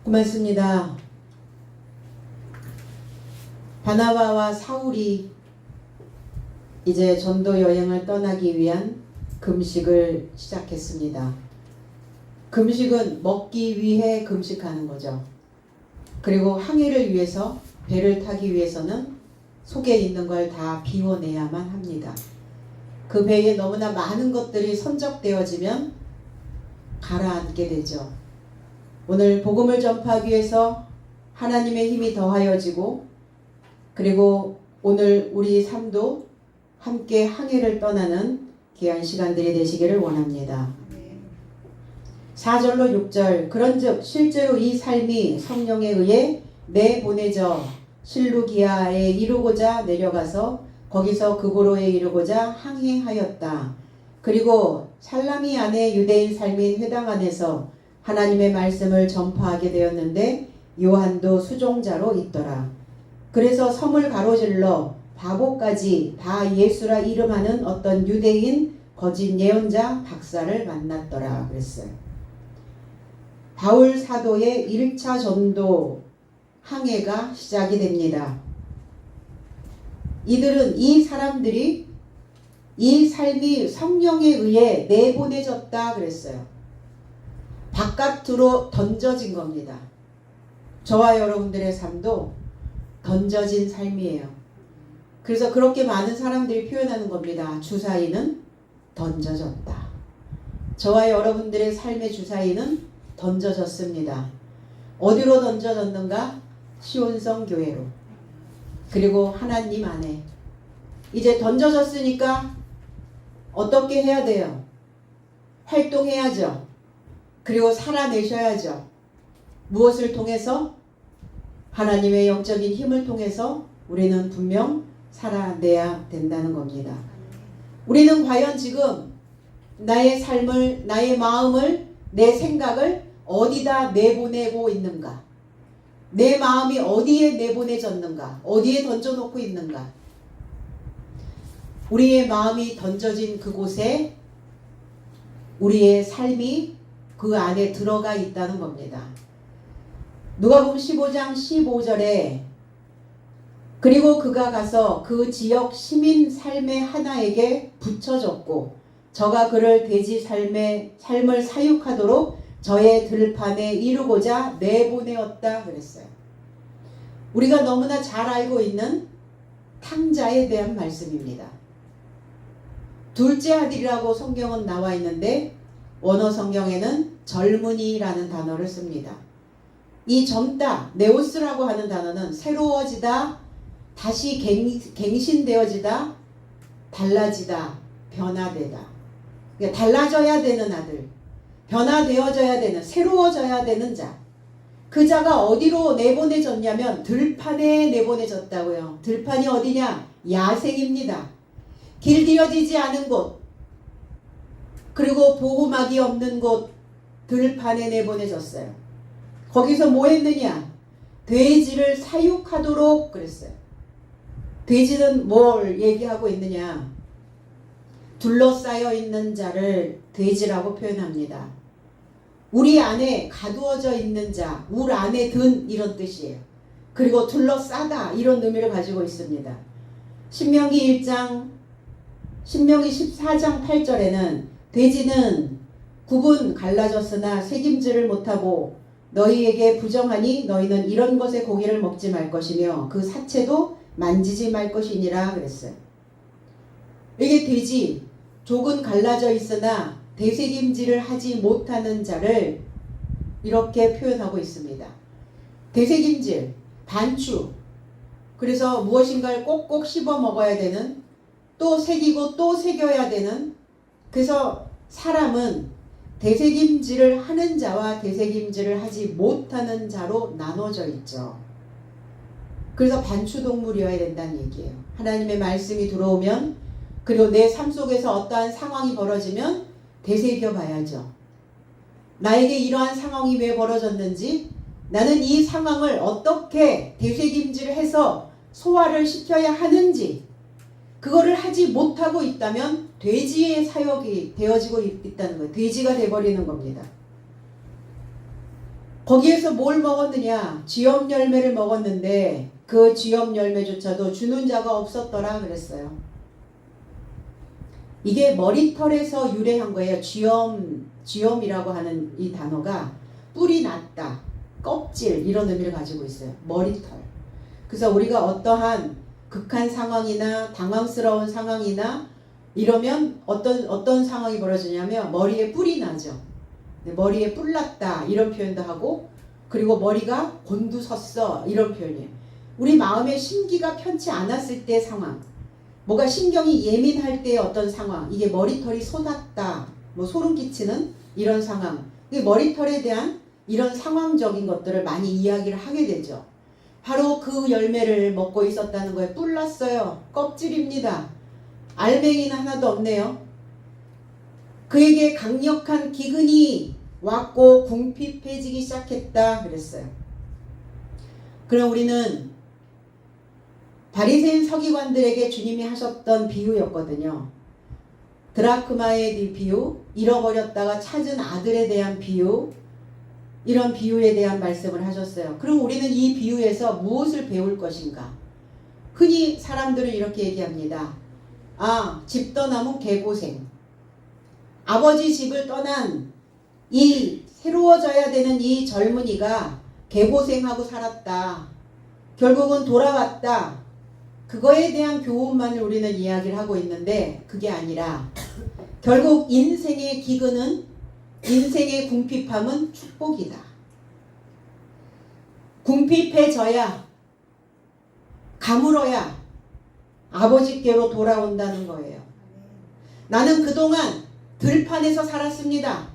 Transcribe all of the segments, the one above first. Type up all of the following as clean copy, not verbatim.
고맙습니다. 바나바와 사울이 이제 전도 여행을 떠나기 위한 금식을 시작했습니다. 금식은 먹기 위해 금식하는 거죠. 그리고 항해를 위해서, 배를 타기 위해서는 속에 있는 걸 다 비워내야만 합니다. 그 배에 너무나 많은 것들이 선적되어지면 가라앉게 되죠. 오늘 복음을 전파하기 위해서 하나님의 힘이 더하여지고, 그리고 오늘 우리 삶도 함께 항해를 떠나는 귀한 시간들이 되시기를 원합니다. 4절로 6절, 그런즉 실제로 이 삶이 성령에 의해 내보내져 실루기아에 이르고자 내려가서 거기서 그고로에 이르고자 항해하였다. 그리고 살라미 안에 유대인 삶인 회당 안에서 하나님의 말씀을 전파하게 되었는데 요한도 수종자로 있더라. 그래서 섬을 가로질러 바보까지 다 예수라 이름하는 어떤 유대인 거짓 예언자 박사를 만났더라 그랬어요. 바울 사도의 1차 전도 항해가 시작이 됩니다. 이 사람들이 이 삶이 성령에 의해 내보내졌다 그랬어요. 바깥으로 던져진 겁니다. 저와 여러분들의 삶도 던져진 삶이에요. 그래서 그렇게 많은 사람들이 표현하는 겁니다. 주사위는 던져졌다. 저와 여러분들의 삶의 주사위는 던져졌습니다. 어디로 던져졌는가? 시온성 교회로. 그리고 하나님 안에. 이제 던져졌으니까 어떻게 해야 돼요? 활동해야죠. 그리고 살아내셔야죠. 무엇을 통해서? 하나님의 영적인 힘을 통해서 우리는 분명 살아내야 된다는 겁니다. 우리는 과연 지금 나의 삶을, 나의 마음을, 내 생각을 어디다 내보내고 있는가? 내 마음이 어디에 내보내졌는가? 어디에 던져놓고 있는가? 우리의 마음이 던져진 그곳에 우리의 삶이 그 안에 들어가 있다는 겁니다. 누가복음 15장 15절에 그리고 그가 가서 그 지역 시민 삶의 하나에게 붙여졌고 저가 그를 돼지 삶을 사육하도록 저의 들판에 이르고자 내보내었다 그랬어요. 우리가 너무나 잘 알고 있는 탕자에 대한 말씀입니다. 둘째 아들이라고 성경은 나와 있는데 원어 성경에는 젊은이라는 단어를 씁니다. 이 젊다, 네오스라고 하는 단어는 새로워지다, 다시 갱신되어지다, 달라지다, 변화되다. 그러니까 달라져야 되는 아들, 변화되어져야 되는, 새로워져야 되는 자. 그 자가 어디로 내보내졌냐면 들판에 내보내졌다고요. 들판이 어디냐? 야생입니다. 길들여지지 않은 곳, 그리고 보호막이 없는 곳, 들판에 내보내졌어요. 거기서 뭐 했느냐? 돼지를 사육하도록 그랬어요. 돼지는 뭘 얘기하고 있느냐? 둘러싸여 있는 자를 돼지라고 표현합니다. 우리 안에 가두어져 있는 자, 울 안에 든 이런 뜻이에요. 그리고 둘러싸다 이런 의미를 가지고 있습니다. 신명기 14장 8절에는 돼지는 굽은 갈라졌으나 새김질을 못하고 너희에게 부정하니 너희는 이런 것의 고기를 먹지 말 것이며 그 사체도 만지지 말 것이니라 그랬어요. 이게 돼지, 족은 갈라져 있으나 되새김질을 하지 못하는 자를 이렇게 표현하고 있습니다. 되새김질, 반추. 그래서 무엇인가를 꼭꼭 씹어 먹어야 되는, 또 새기고 또 새겨야 되는, 그래서 사람은 되새김질을 하는 자와 되새김질을 하지 못하는 자로 나눠져 있죠. 그래서 반추동물이어야 된다는 얘기예요. 하나님의 말씀이 들어오면, 그리고 내 삶 속에서 어떠한 상황이 벌어지면 되새겨 봐야죠. 나에게 이러한 상황이 왜 벌어졌는지, 나는 이 상황을 어떻게 되새김질을 해서 소화를 시켜야 하는지, 그거를 하지 못하고 있다면 돼지의 사역이 되어지고 있다는 거예요. 돼지가 돼버리는 겁니다. 거기에서 뭘 먹었느냐? 쥐염 열매를 먹었는데 그 쥐염 열매조차도 주는 자가 없었더라 그랬어요. 이게 머리털에서 유래한 거예요. 쥐염이라고 하는 이 단어가 뿔이 났다, 껍질 이런 의미를 가지고 있어요. 머리털. 그래서 우리가 어떠한 극한 상황이나 당황스러운 상황이나 이러면 어떤 상황이 벌어지냐면 머리에 뿔이 나죠. 머리에 뿔 났다 이런 표현도 하고, 그리고 머리가 곤두섰어 이런 표현이에요. 우리 마음의 심기가 편치 않았을 때 상황, 뭐가 신경이 예민할 때의 어떤 상황, 이게 머리털이 솟았다, 뭐 소름 끼치는 이런 상황, 이게 머리털에 대한 이런 상황적인 것들을 많이 이야기를 하게 되죠. 바로 그 열매를 먹고 있었다는 거예요. 뿔 났어요. 껍질입니다. 알맹이는 하나도 없네요. 그에게 강력한 기근이 왔고 궁핍해지기 시작했다 그랬어요. 그럼 우리는 바리새인 서기관들에게 주님이 하셨던 비유였거든요. 드라크마의 비유, 잃어버렸다가 찾은 아들에 대한 비유, 이런 비유에 대한 말씀을 하셨어요. 그럼 우리는 이 비유에서 무엇을 배울 것인가? 흔히 사람들은 이렇게 얘기합니다. 집 떠나면 개고생. 아버지 집을 떠난 이 새로워져야 되는 이 젊은이가 개고생하고 살았다. 결국은 돌아왔다. 그거에 대한 교훈만을 우리는 이야기를 하고 있는데 그게 아니라 결국 인생의 기근은, 인생의 궁핍함은 축복이다. 궁핍해져야, 가물어야 아버지께로 돌아온다는 거예요. 나는 그동안 들판에서 살았습니다.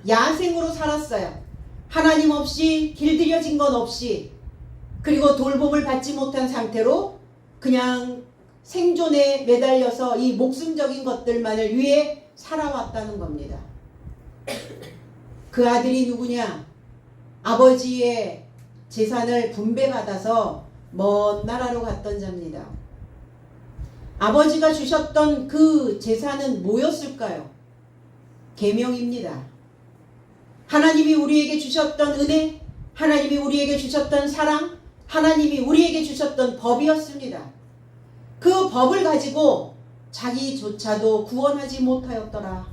야생으로 살았어요. 하나님 없이, 길들여진 것 없이, 그리고 돌봄을 받지 못한 상태로 그냥 생존에 매달려서 이 목숨적인 것들만을 위해 살아왔다는 겁니다. 그 아들이 누구냐? 아버지의 재산을 분배받아서 먼 나라로 갔던 자입니다. 아버지가 주셨던 그 재산은 뭐였을까요? 계명입니다. 하나님이 우리에게 주셨던 은혜, 하나님이 우리에게 주셨던 사랑, 하나님이 우리에게 주셨던 법이었습니다. 그 법을 가지고 자기조차도 구원하지 못하였더라.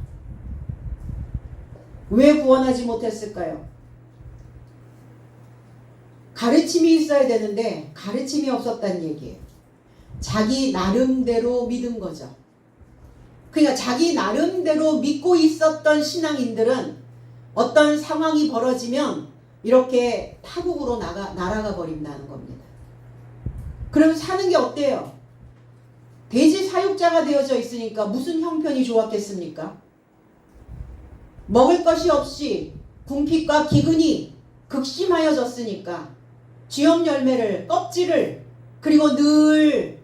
왜 구원하지 못했을까요? 가르침이 있어야 되는데 가르침이 없었다는 얘기예요. 자기 나름대로 믿은 거죠. 그러니까 자기 나름대로 믿고 있었던 신앙인들은 어떤 상황이 벌어지면 이렇게 타국으로 날아가 버린다는 겁니다. 그럼 사는 게 어때요? 돼지 사육자가 되어져 있으니까 무슨 형편이 좋았겠습니까? 먹을 것이 없이 궁핍과 기근이 극심하여졌으니까 쥐염 열매를, 껍질을, 그리고 늘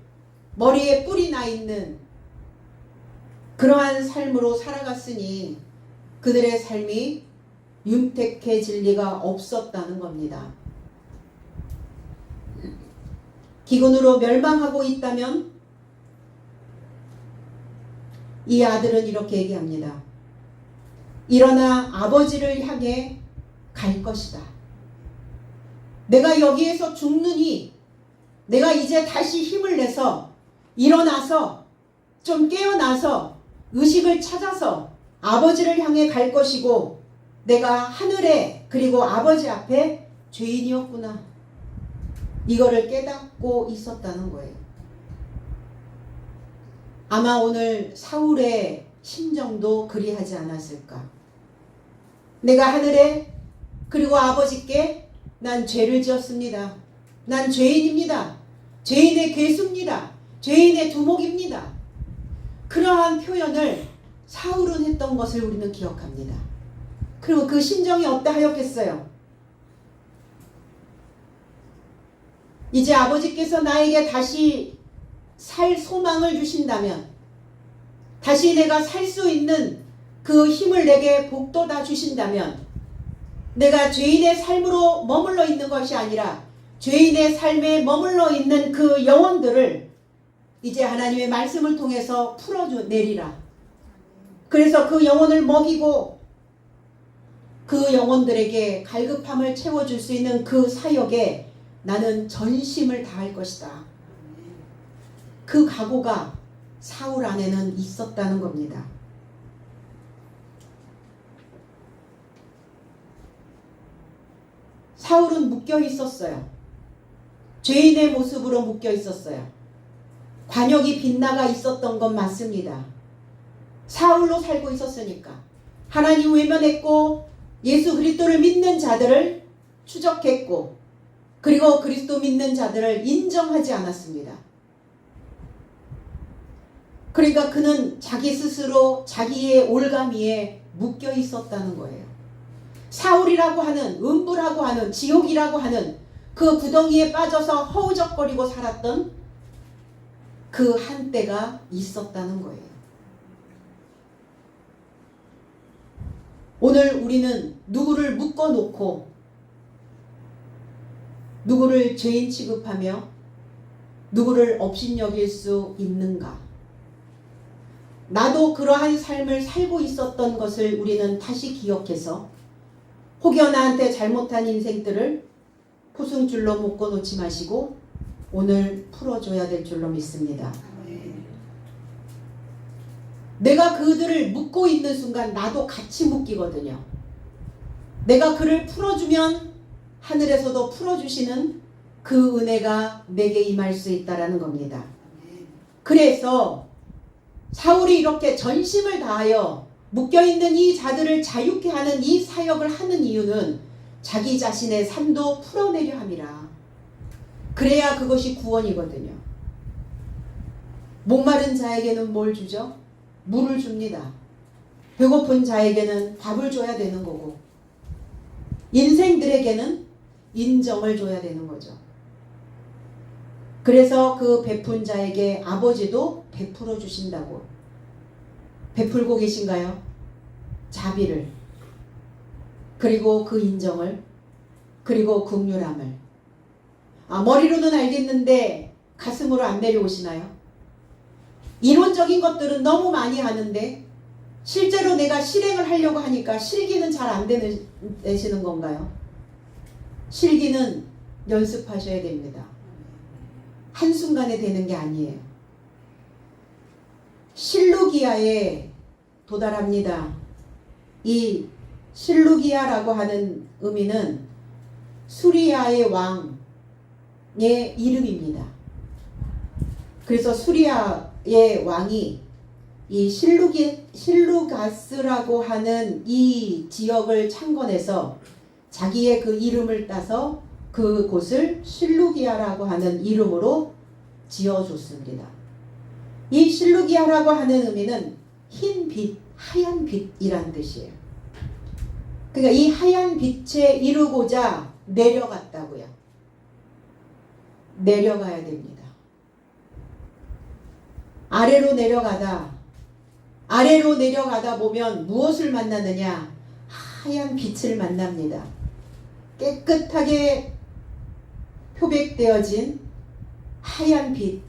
머리에 뿔이 나 있는 그러한 삶으로 살아갔으니 그들의 삶이 윤택해질 리가 없었다는 겁니다. 기근으로 멸망하고 있다면 이 아들은 이렇게 얘기합니다. 일어나 아버지를 향해 갈 것이다. 내가 여기에서 죽느니 내가 이제 다시 힘을 내서 일어나서 좀 깨어나서 의식을 찾아서 아버지를 향해 갈 것이고, 내가 하늘에 그리고 아버지 앞에 죄인이었구나, 이거를 깨닫고 있었다는 거예요. 아마 오늘 사울의 심정도 그리하지 않았을까. 내가 하늘에 그리고 아버지께 난 죄를 지었습니다. 난 죄인입니다. 죄인의 괴수입니다. 죄인의 두목입니다. 그러한 표현을 사울은 했던 것을 우리는 기억합니다. 그리고 그 심정이 어떠하였겠어요? 이제 아버지께서 나에게 다시 살 소망을 주신다면, 다시 내가 살 수 있는 그 힘을 내게 북돋아 주신다면, 내가 죄인의 삶으로 머물러 있는 것이 아니라 죄인의 삶에 머물러 있는 그 영혼들을 이제 하나님의 말씀을 통해서 풀어내리라. 그래서 그 영혼을 먹이고 그 영혼들에게 갈급함을 채워줄 수 있는 그 사역에 나는 전심을 다할 것이다. 그 각오가 사울 안에는 있었다는 겁니다. 사울은 묶여 있었어요. 죄인의 모습으로 묶여 있었어요. 관역이 빗나가 있었던 건 맞습니다. 사울로 살고 있었으니까. 하나님 외면했고 예수 그리스도를 믿는 자들을 추적했고 그리고 그리스도 믿는 자들을 인정하지 않았습니다. 그러니까 그는 자기 스스로 자기의 올가미에 묶여 있었다는 거예요. 사울이라고 하는, 음부라고 하는, 지옥이라고 하는 그 구덩이에 빠져서 허우적거리고 살았던 그 한때가 있었다는 거예요. 오늘 우리는 누구를 묶어놓고 누구를 죄인 취급하며 누구를 업신여길 수 있는가? 나도 그러한 삶을 살고 있었던 것을 우리는 다시 기억해서 혹여 나한테 잘못한 인생들을 포승줄로 묶어놓지 마시고 오늘 풀어줘야 될 줄로 믿습니다. 내가 그들을 묶고 있는 순간 나도 같이 묶이거든요. 내가 그를 풀어주면 하늘에서도 풀어주시는 그 은혜가 내게 임할 수 있다라는 겁니다. 그래서 사울이 이렇게 전심을 다하여 묶여있는 이 자들을 자유케 하는 이 사역을 하는 이유는 자기 자신의 삶도 풀어내려 함이라. 그래야 그것이 구원이거든요. 목마른 자에게는 뭘 주죠? 물을 줍니다. 배고픈 자에게는 밥을 줘야 되는 거고 인생들에게는 인정을 줘야 되는 거죠. 그래서 그 베푼 자에게 아버지도 베풀어 주신다고. 베풀고 계신가요? 자비를, 그리고 그 인정을, 그리고 긍휼함을. 머리로는 알겠는데 가슴으로 안 내려오시나요? 이론적인 것들은 너무 많이 하는데 실제로 내가 실행을 하려고 하니까 실기는 잘 안 되시는 건가요? 실기는 연습하셔야 됩니다. 한순간에 되는 게 아니에요. 실루기아에 도달합니다. 이 실루기아라고 하는 의미는 수리아의 왕의 이름입니다. 그래서 수리아의 왕이 이 실루가스라고 하는 이 지역을 창건해서 자기의 그 이름을 따서 그곳을 실루기아라고 하는 이름으로 지어줬습니다. 이 실루기아라고 하는 의미는 흰 빛, 하얀 빛이란 뜻이에요. 그러니까 이 하얀 빛에 이루고자 내려갔다고요. 내려가야 됩니다. 아래로 내려가다 보면 무엇을 만나느냐? 하얀 빛을 만납니다. 깨끗하게 표백되어진 하얀 빛,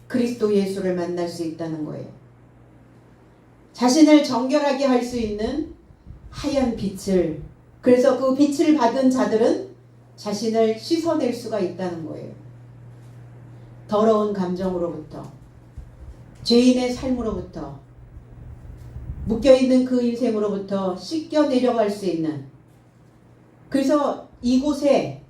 그리스도 예수를 만날 수 있다는 거예요. 자신을 정결하게 할 수 있는 하얀 빛을, 그래서 그 빛을 받은 자들은 자신을 씻어낼 수가 있다는 거예요. 더러운 감정으로부터, 죄인의 삶으로부터, 묶여있는 그 인생으로부터 씻겨 내려갈 수 있는. 그래서 이곳에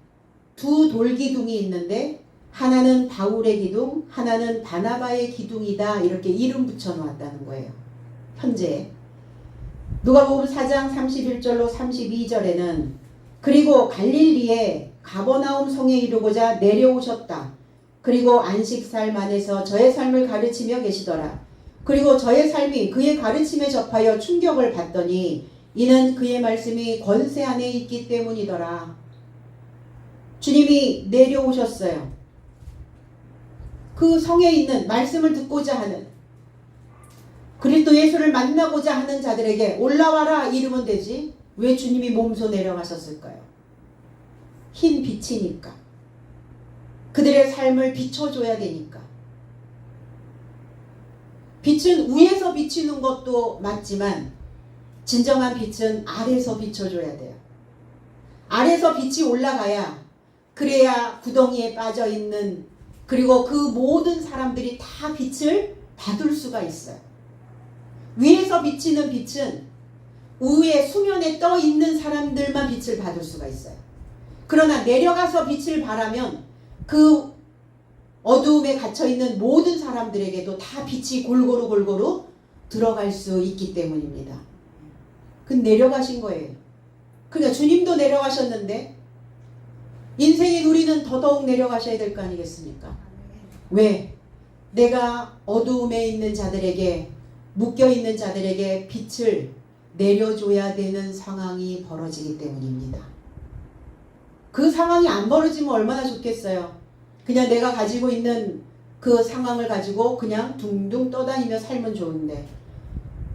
두 돌기둥이 있는데 하나는 바울의 기둥, 하나는 바나바의 기둥이다, 이렇게 이름 붙여 놓았다는 거예요. 현재 누가복음 4장 31절로 32절에는 그리고 갈릴리에 가버나움 성에 이르고자 내려오셨다. 그리고 안식살 만에서 저의 삶을 가르치며 계시더라. 그리고 저의 삶이 그의 가르침에 접하여 충격을 받더니 이는 그의 말씀이 권세 안에 있기 때문이더라. 주님이 내려오셨어요. 그 성에 있는 말씀을 듣고자 하는, 그리스도 예수를 만나고자 하는 자들에게 올라와라 이르면 되지 왜 주님이 몸소 내려가셨을까요? 흰 빛이니까. 그들의 삶을 비춰줘야 되니까. 빛은 위에서 비치는 것도 맞지만 진정한 빛은 아래서 비춰줘야 돼요. 아래서 빛이 올라가야, 그래야 구덩이에 빠져 있는, 그리고 그 모든 사람들이 다 빛을 받을 수가 있어요. 위에서 비치는 빛은 위에 수면에 떠 있는 사람들만 빛을 받을 수가 있어요. 그러나 내려가서 빛을 발하면 그 어두움에 갇혀 있는 모든 사람들에게도 다 빛이 골고루 들어갈 수 있기 때문입니다. 그 내려가신 거예요. 그러니까 주님도 내려가셨는데 인생의 누리는 더더욱 내려가셔야 될 거 아니겠습니까? 왜? 내가 어두움에 있는 자들에게, 묶여있는 자들에게 빛을 내려줘야 되는 상황이 벌어지기 때문입니다. 그 상황이 안 벌어지면 얼마나 좋겠어요. 그냥 내가 가지고 있는 그 상황을 가지고 그냥 둥둥 떠다니며 살면 좋은데,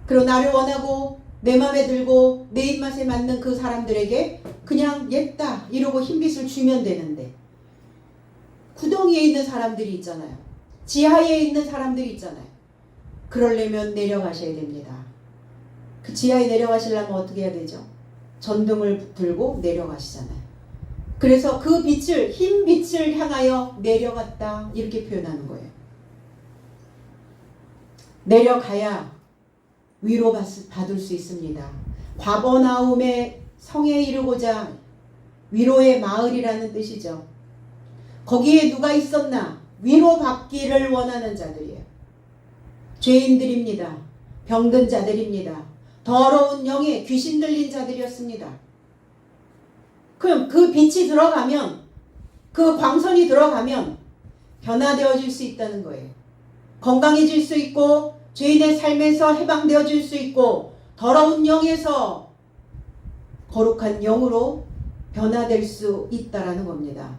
그리고 나를 원하고 내 맘에 들고 내 입맛에 맞는 그 사람들에게 그냥 옜다 이러고 흰빛을 주면 되는데, 구덩이에 있는 사람들이 있잖아요. 지하에 있는 사람들이 있잖아요. 그러려면 내려가셔야 됩니다. 그 지하에 내려가시려면 어떻게 해야 되죠? 전등을 들고 내려가시잖아요. 그래서 그 빛을, 흰 빛을 향하여 내려갔다 이렇게 표현하는 거예요. 내려가야 위로 받을 수 있습니다. 과버나움의 성에 이르고자, 위로의 마을이라는 뜻이죠. 거기에 누가 있었나? 위로받기를 원하는 자들이에요. 죄인들입니다. 병든 자들입니다. 더러운 영에 귀신 들린 자들이었습니다. 그럼 그 빛이 들어가면, 그 광선이 들어가면 변화되어질 수 있다는 거예요. 건강해질 수 있고, 죄인의 삶에서 해방되어질 수 있고, 더러운 영에서 거룩한 영으로 변화될 수 있다라는 겁니다.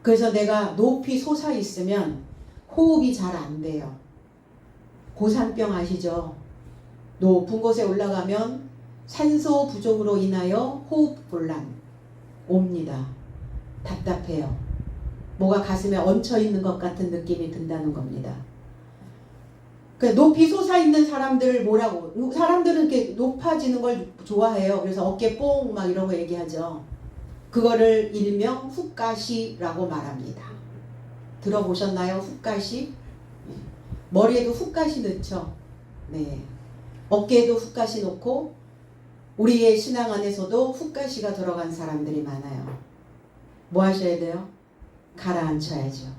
그래서 내가 높이 솟아 있으면 호흡이 잘 안 돼요. 고산병 아시죠? 높은 곳에 올라가면 산소 부족으로 인하여 호흡곤란 옵니다. 답답해요. 뭐가 가슴에 얹혀 있는 것 같은 느낌이 든다는 겁니다. 높이 솟아 있는 사람들을 뭐라고? 사람들은 이렇게 높아지는 걸 좋아해요. 그래서 어깨 뽕 막 이런 거 얘기하죠. 그거를 일명 훅가시라고 말합니다. 들어보셨나요? 훅가시? 머리에도 훅가시 넣죠. 네. 어깨에도 훅가시 놓고 우리의 신앙 안에서도 훅가시가 들어간 사람들이 많아요. 뭐 하셔야 돼요? 가라앉혀야죠.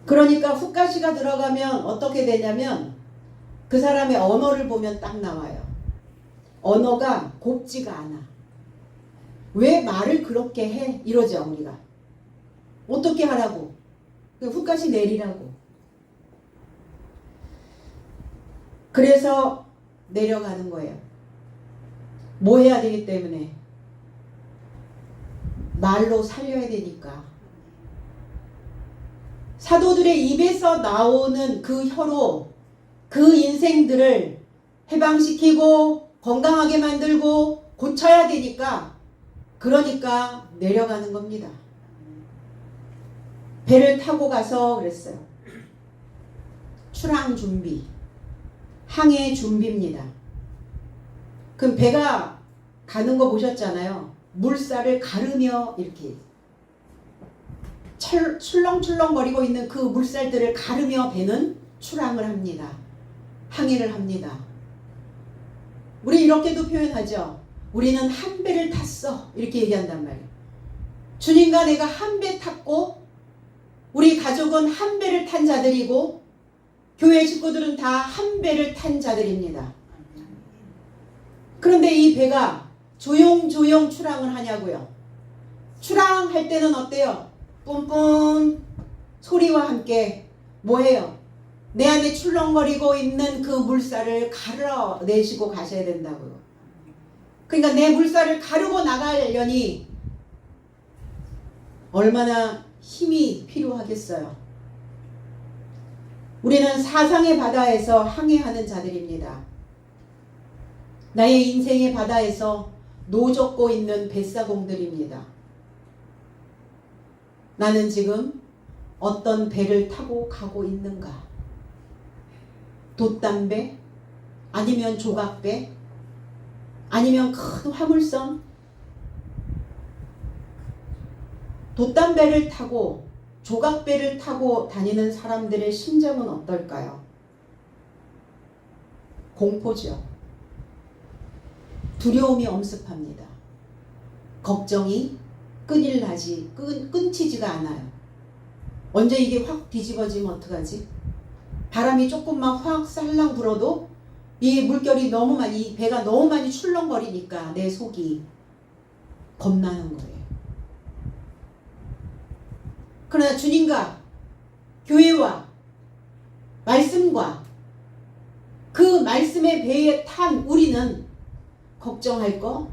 그러니까 훅가시가 들어가면 어떻게 되냐면 그 사람의 언어를 보면 딱 나와요. 언어가 곱지가 않아. 왜 말을 그렇게 해? 이러죠, 우리가. 어떻게 하라고? 훅가시 내리라고. 그래서 내려가는 거예요. 뭐 해야 되기 때문에? 말로 살려야 되니까. 사도들의 입에서 나오는 그 혀로 그 인생들을 해방시키고 건강하게 만들고 고쳐야 되니까, 그러니까 내려가는 겁니다. 배를 타고 가서 그랬어요. 출항 준비, 항해 준비입니다. 그럼 배가 가는 거 보셨잖아요. 물살을 가르며 이렇게 출렁출렁거리고 있는 그 물살들을 가르며 배는 출항을 합니다. 항해를 합니다. 우리 이렇게도 표현하죠. 우리는 한 배를 탔어. 이렇게 얘기한단 말이에요. 주님과 내가 한 배 탔고, 우리 가족은 한 배를 탄 자들이고, 교회 식구들은 다 한 배를 탄 자들입니다. 그런데 이 배가 조용조용 출항을 하냐고요. 출항할 때는 어때요? 뿜뿜 소리와 함께 뭐예요? 내 안에 출렁거리고 있는 그 물살을 가르내시고 가셔야 된다고요. 그러니까 내 물살을 가르고 나가려니 얼마나 힘이 필요하겠어요. 우리는 사상의 바다에서 항해하는 자들입니다. 나의 인생의 바다에서 노젓고 있는 뱃사공들입니다. 나는 지금 어떤 배를 타고 가고 있는가? 돛담배, 아니면 조각배, 아니면 큰 화물선, 돛담배를 타고 조각배를 타고 다니는 사람들의 심정은 어떨까요? 공포죠. 두려움이 엄습합니다. 걱정이 끊이지가 않아요. 언제 이게 확 뒤집어지면 어떡하지? 바람이 조금만 확 살랑 불어도 이 물결이 너무 많이, 이 배가 너무 많이 출렁거리니까 내 속이 겁나는 거예요. 그러나 주님과 교회와 말씀과 그 말씀의 배에 탄 우리는 걱정할 거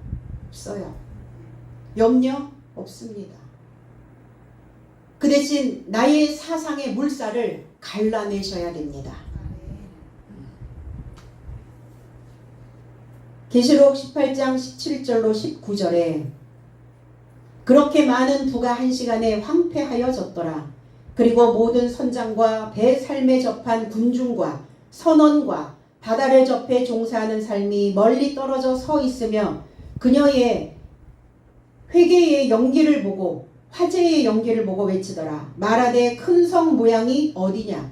없어요. 염려 없습니다. 그 대신 나의 사상의 물살을 갈라내셔야 됩니다. 계시록 18장 17절로 19절에 그렇게 많은 부가 한 시간에 황폐하여졌더라. 그리고 모든 선장과 배 삶에 접한 군중과 선원과 바다를 접해 종사하는 삶이 멀리 떨어져 서 있으며 그녀의 회개의 연기를 보고 화재의 연기를 보고 외치더라. 말하되 큰 성 모양이 어디냐.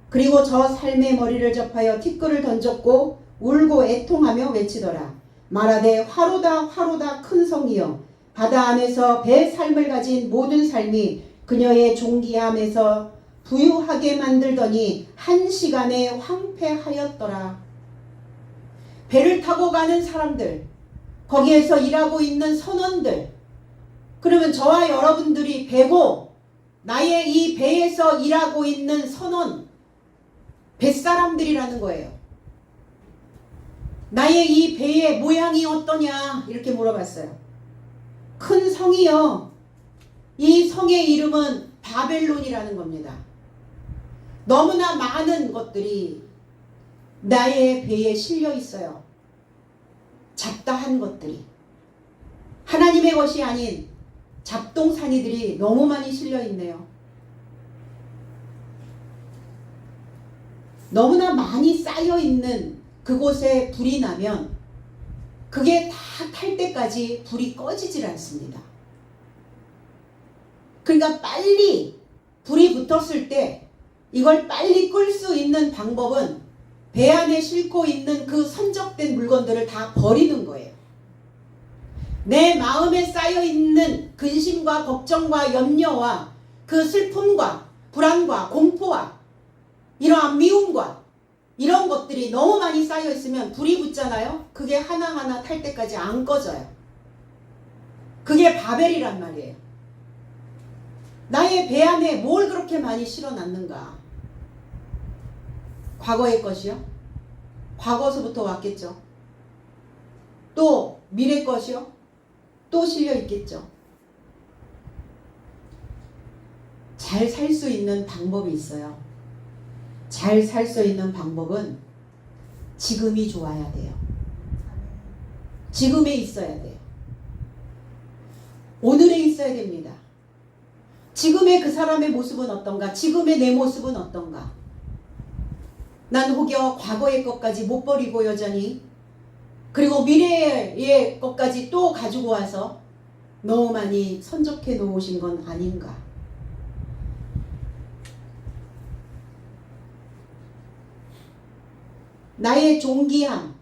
그리고 저 삶의 머리를 접하여 티끌을 던졌고 울고 애통하며 외치더라. 말하되 화로다 화로다 큰 성이여 바다 안에서 배 삶을 가진 모든 삶이 그녀의 존귀함에서 부유하게 만들더니 한 시간에 황폐하였더라. 배를 타고 가는 사람들, 거기에서 일하고 있는 선원들, 그러면 저와 여러분들이 배고 나의 이 배에서 일하고 있는 선원, 뱃사람들이라는 거예요. 나의 이 배의 모양이 어떠냐 이렇게 물어봤어요. 큰 성이요. 이 성의 이름은 바벨론이라는 겁니다. 너무나 많은 것들이 나의 배에 실려 있어요. 잡다한 것들이. 하나님의 것이 아닌 잡동사니들이 너무 많이 실려 있네요. 너무나 많이 쌓여 있는 그곳에 불이 나면 그게 다 탈 때까지 불이 꺼지질 않습니다. 그러니까 빨리 불이 붙었을 때 이걸 빨리 끌 수 있는 방법은 배 안에 싣고 있는 그 선적된 물건들을 다 버리는 거예요. 내 마음에 쌓여 있는 근심과 걱정과 염려와 그 슬픔과 불안과 공포와 이러한 미움과 이런 것들이 너무 많이 쌓여 있으면 불이 붙잖아요. 그게 하나하나 탈 때까지 안 꺼져요. 그게 바벨이란 말이에요. 나의 배 안에 뭘 그렇게 많이 실어놨는가? 과거의 것이요? 과거서부터 왔겠죠. 또 미래 것이요? 또 실려 있겠죠. 잘 살 수 있는 방법이 있어요. 잘 살 수 있는 방법은 지금이 좋아야 돼요. 지금에 있어야 돼요. 오늘에 있어야 됩니다. 지금의 그 사람의 모습은 어떤가? 지금의 내 모습은 어떤가? 난 혹여 과거의 것까지 못 버리고 여전히 그리고 미래의 것까지 또 가지고 와서 너무 많이 선적해 놓으신 건 아닌가? 나의 존귀함,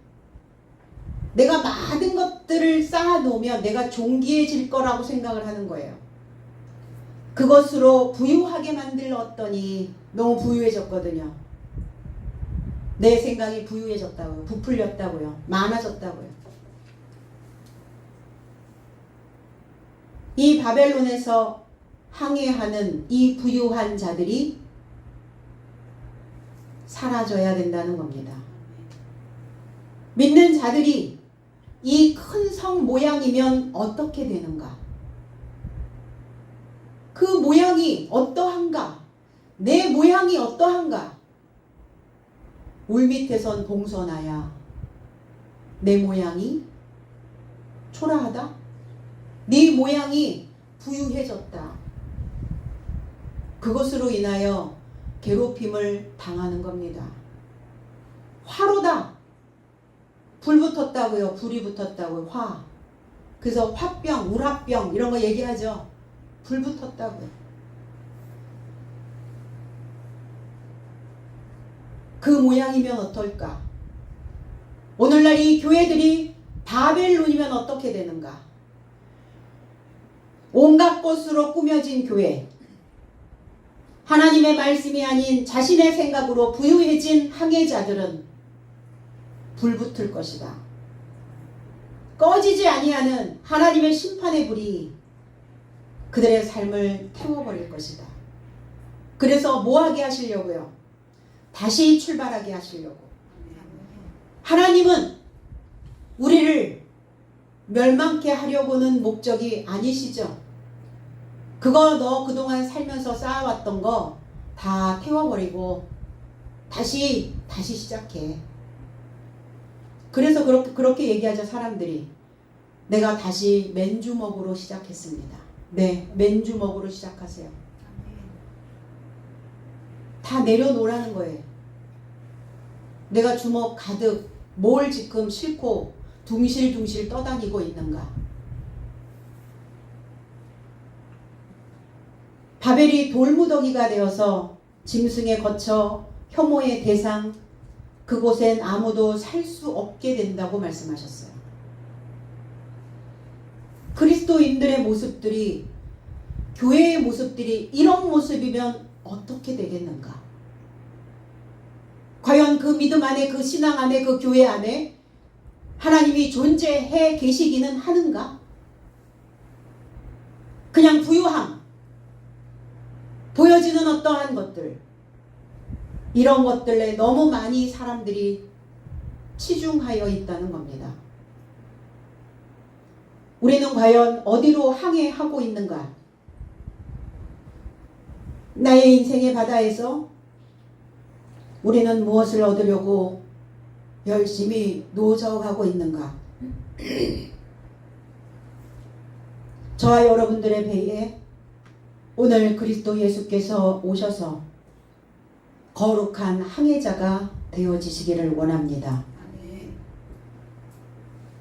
내가 많은 것들을 쌓아놓으면 내가 존귀해질 거라고 생각을 하는 거예요. 그것으로 부유하게 만들었더니 너무 부유해졌거든요. 내 생각이 부유해졌다고요. 부풀렸다고요. 많아졌다고요. 이 바벨론에서 항해하는 이 부유한 자들이 사라져야 된다는 겁니다. 믿는 자들이 이 큰 성 모양이면 어떻게 되는가? 그 모양이 어떠한가? 내 모양이 어떠한가? 물밑에선 동서나야 내 모양이 초라하다? 네 모양이 부유해졌다. 그것으로 인하여 괴롭힘을 당하는 겁니다. 화로다. 불 붙었다고요. 불이 붙었다고요. 화. 그래서 화병, 우라병 이런 거 얘기하죠. 불 붙었다고요. 그 모양이면 어떨까? 오늘날 이 교회들이 바벨론이면 어떻게 되는가? 온갖 것으로 꾸며진 교회, 하나님의 말씀이 아닌 자신의 생각으로 부유해진 항해자들은 불붙을 것이다. 꺼지지 아니하는 하나님의 심판의 불이 그들의 삶을 태워버릴 것이다. 그래서 뭐하게 하시려고요? 다시 출발하게 하시려고. 하나님은 우리를 멸망케 하려고는 목적이 아니시죠. 그거 너 그동안 살면서 쌓아왔던 거 다 태워버리고 다시 시작해. 그래서 그렇게 얘기하죠. 사람들이. 내가 다시 맨주먹으로 시작했습니다. 네, 맨주먹으로 시작하세요. 다 내려놓으라는 거예요. 내가 주먹 가득 뭘 지금 싣고 둥실둥실 떠다니고 있는가. 바벨이 돌무더기가 되어서 짐승에 거쳐 혐오의 대상, 그곳엔 아무도 살 수 없게 된다고 말씀하셨어요. 그리스도인들의 모습들이, 교회의 모습들이 이런 모습이면 어떻게 되겠는가? 과연 그 믿음 안에, 그 신앙 안에, 그 교회 안에 하나님이 존재해 계시기는 하는가? 그냥 부유함, 보여지는 어떠한 것들, 이런 것들에 너무 많이 사람들이 치중하여 있다는 겁니다. 우리는 과연 어디로 항해하고 있는가? 나의 인생의 바다에서 우리는 무엇을 얻으려고 열심히 노져가고 있는가? 저와 여러분들의 배에 오늘 그리스도 예수께서 오셔서 거룩한 항해자가 되어지시기를 원합니다.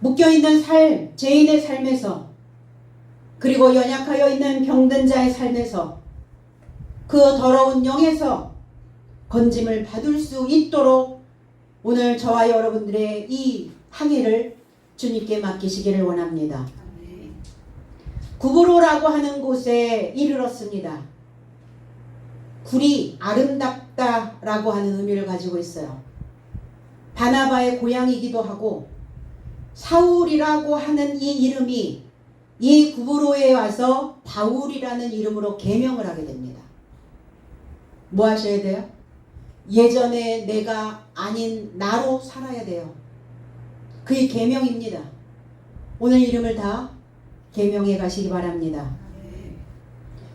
묶여있는 삶, 죄인의 삶에서, 그리고 연약하여 있는 병든 자의 삶에서, 그 더러운 영에서 건짐을 받을 수 있도록 오늘 저와 여러분들의 이 항해를 주님께 맡기시기를 원합니다. 구브로라고 하는 곳에 이르렀습니다. 굴이 아름답다라고 하는 의미를 가지고 있어요. 바나바의 고향이기도 하고, 사울이라고 하는 이 이름이 이 구브로에 와서 바울이라는 이름으로 개명을 하게 됩니다. 뭐 하셔야 돼요? 예전에 내가 아닌 나로 살아야 돼요. 그게 계명입니다. 오늘 이름을 다 계명해 가시기 바랍니다.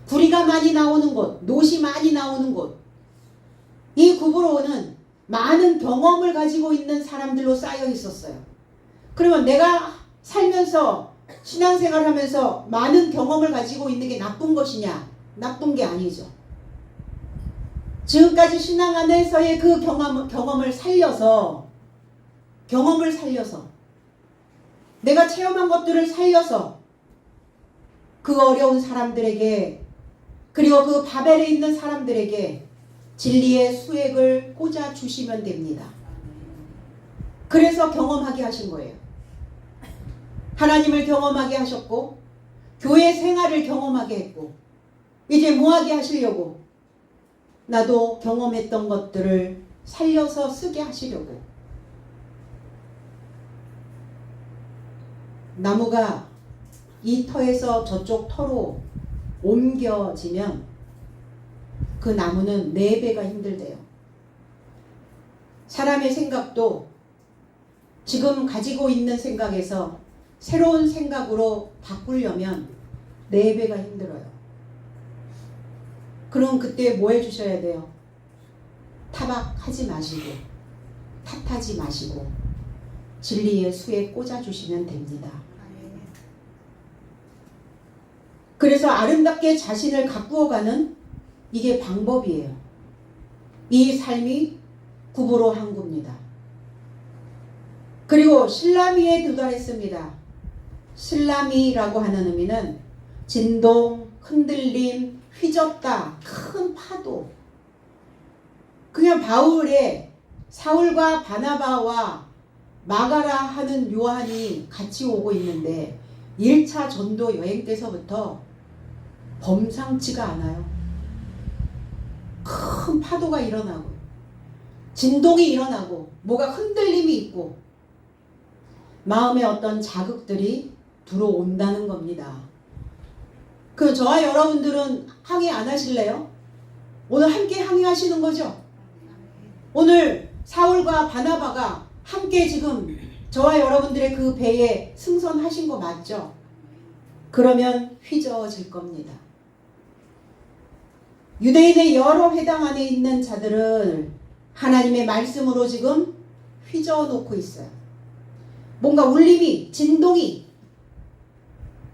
구리가 많이 나오는 곳, 노시 많이 나오는 곳, 이 구브로는 많은 경험을 가지고 있는 사람들로 쌓여 있었어요. 그러면 내가 살면서 신앙생활 하면서 많은 경험을 가지고 있는 게 나쁜 것이냐? 나쁜 게 아니죠. 지금까지 신앙 안에서의 그 경험을 살려서 내가 체험한 것들을 살려서 그 어려운 사람들에게, 그리고 그 바벨에 있는 사람들에게 진리의 수액을 꽂아 주시면 됩니다. 그래서 경험하게 하신 거예요. 하나님을 경험하게 하셨고, 교회 생활을 경험하게 했고, 이제 뭐하게 하시려고? 나도 경험했던 것들을 살려서 쓰게 하시려고. 나무가 이 터에서 저쪽 터로 옮겨지면 그 나무는 4배가 힘들대요. 사람의 생각도 지금 가지고 있는 생각에서 새로운 생각으로 바꾸려면 4배가 힘들어요. 그럼 그때 뭐 해주셔야 돼요? 타박하지 마시고, 탓하지 마시고 진리의 수에 꽂아주시면 됩니다. 그래서 아름답게 자신을 가꾸어가는 이게 방법이에요. 이 삶이 구브로 항구입니다. 그리고 실라미에 도달했습니다. 실라미라고 하는 의미는 진동, 흔들림, 휘젓다, 큰 파도. 그냥 바울의 사울과 바나바와 마가라 하는 요한이 같이 오고 있는데 1차 전도 여행 때서부터 범상치가 않아요. 큰 파도가 일어나고 진동이 일어나고 뭐가 흔들림이 있고 마음에 어떤 자극들이 들어온다는 겁니다. 그럼 저와 여러분들은 항해 안 하실래요? 오늘 함께 항해하시는 거죠? 오늘 사울과 바나바가 함께 지금 저와 여러분들의 그 배에 승선하신 거 맞죠? 그러면 휘저어질 겁니다. 유대인의 여러 회당 안에 있는 자들을 하나님의 말씀으로 지금 휘저어 놓고 있어요. 뭔가 울림이, 진동이.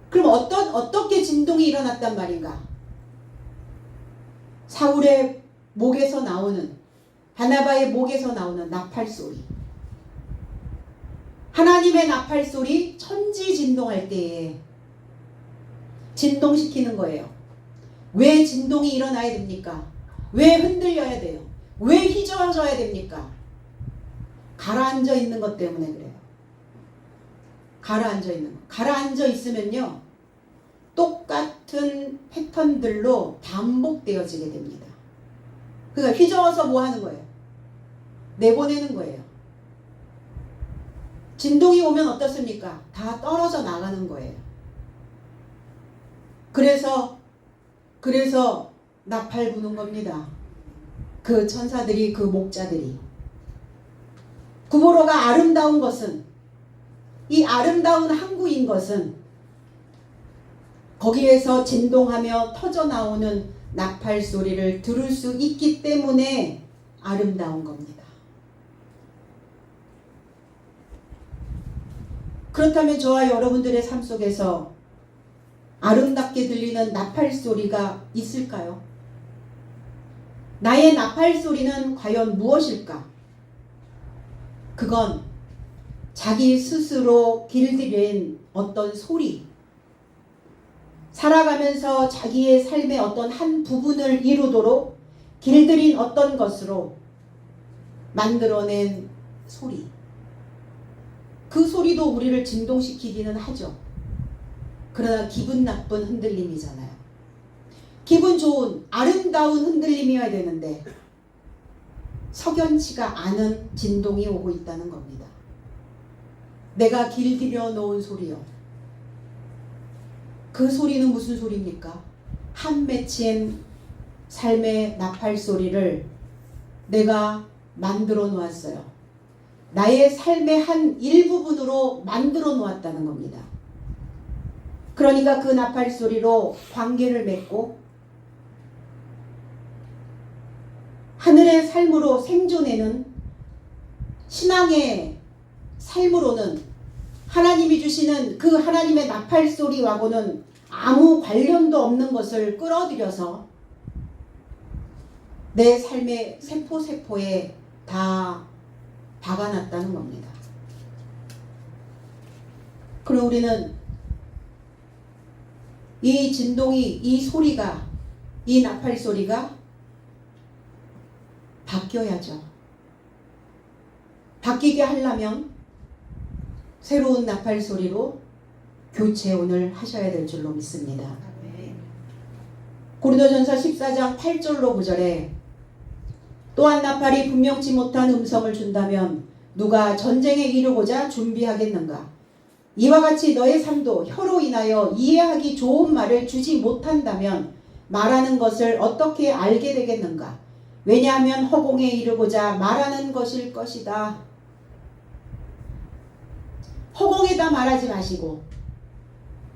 그럼 어떻게 진동이 일어났단 말인가? 사울의 목에서 나오는, 바나바의 목에서 나오는 나팔 소리. 하나님의 나팔 소리, 천지 진동할 때에 진동시키는 거예요. 왜 진동이 일어나야 됩니까? 왜 흔들려야 돼요? 왜 휘저어져야 됩니까? 가라앉아 있는 것 때문에 그래요. 가라앉아 있는 거. 가라앉아 있으면요, 똑같은 패턴들로 반복되어지게 됩니다. 그러니까 휘저어서 뭐 하는 거예요? 내보내는 거예요. 진동이 오면 어떻습니까? 다 떨어져 나가는 거예요. 그래서 나팔 부는 겁니다. 그 천사들이, 그 목자들이. 구보로가 아름다운 것은, 이 아름다운 항구인 것은 거기에서 진동하며 터져 나오는 나팔 소리를 들을 수 있기 때문에 아름다운 겁니다. 그렇다면 저와 여러분들의 삶 속에서 아름답게 들리는 나팔 소리가 있을까요? 나의 나팔 소리는 과연 무엇일까? 그건 자기 스스로 길들인 어떤 소리, 살아가면서 자기의 삶의 어떤 한 부분을 이루도록 길들인 어떤 것으로 만들어낸 소리. 그 소리도 우리를 진동시키기는 하죠. 그러나 기분 나쁜 흔들림이잖아요. 기분 좋은 아름다운 흔들림이어야 되는데 석연치가 않은 진동이 오고 있다는 겁니다. 내가 길들여 놓은 소리요. 그 소리는 무슨 소리입니까? 한 맺힌 삶의 나팔 소리를 내가 만들어 놓았어요. 나의 삶의 한 일부분으로 만들어 놓았다는 겁니다. 그러니까 그 나팔 소리로 관계를 맺고 하늘의 삶으로 생존에는, 신앙의 삶으로는 하나님이 주시는 그 하나님의 나팔 소리와고는 아무 관련도 없는 것을 끌어들여서 내 삶의 세포에 다 박아놨다는 겁니다. 그럼 우리는 이 진동이, 이 소리가, 이 나팔 소리가 바뀌어야죠. 바뀌게 하려면 새로운 나팔 소리로 교체 오늘 하셔야 될 줄로 믿습니다. 고린도전서 14장 8절로 9절에 또한 나팔이 분명치 못한 음성을 준다면 누가 전쟁에 이르고자 준비하겠는가? 이와 같이 너의 삶도 혀로 인하여 이해하기 좋은 말을 주지 못한다면 말하는 것을 어떻게 알게 되겠는가? 왜냐하면 허공에 이르고자 말하는 것일 것이다. 허공에다 말하지 마시고